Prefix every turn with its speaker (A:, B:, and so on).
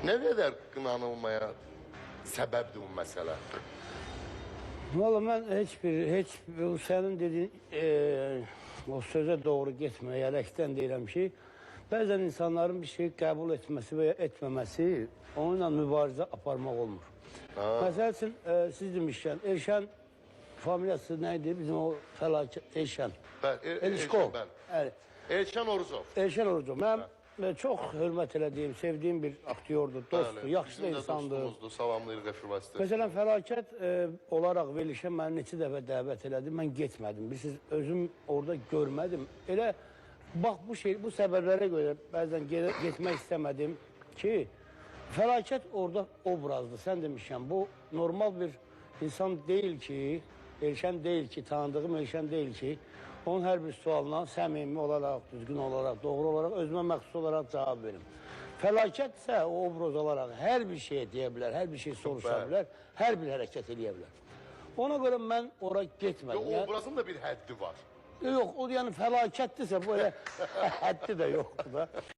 A: Ne kadar qınanılmaya səbəbdir bu məsələ?
B: Valla mən heç bu sənin dediyin o sözə doğru getməyərəkdən deyirəm ki, bəzən insanların bir şeyi qəbul etməsi və ya etməməsi onunla mübarizə aparmaq olmur. Məsəl üçün, siz demişkən, Elşən familiyası nə idi? Bizim o fəlakət Elşən.
A: Elşən, bəli. Elşən Orucov.
B: Elşən Orucov. Mən çox hörmət elədiyim, sevdiyim bir aktyordur, dostdur, yaxşı da insandır.
A: Dostumuzdur, salamlayırıq Qəfir vasitəsilə.
B: Məsələn, fəlakət olaraq verilişə məni neçə dəfə dəvət elədi, mən getmədim. Bilirsiniz, özüm orada görmədim. Elə, bax bu səbəblərə görə bəzən getmək istəmədim ki, fəlakət orada obrazdır. Sən demişsən, bu normal bir insan deyil ki, Elşən deyil ki, tanıdığım Elşən deyil ki, onun hər bir sualına səmimi olaraq, düzgün olaraq, doğru olaraq, özümə məxsus olaraq cavab verim. Fəlakət isə o obraz olaraq hər bir şeyə deyə bilər, hər bir şey soruşa bilər, hər bir hərəkət edə bilər. Ona görə mən ora getmədim.
A: O obrazın da bir həddi var.
B: Yox, o yəni fəlakətdirsə, bu elə həddi də yoxdur da.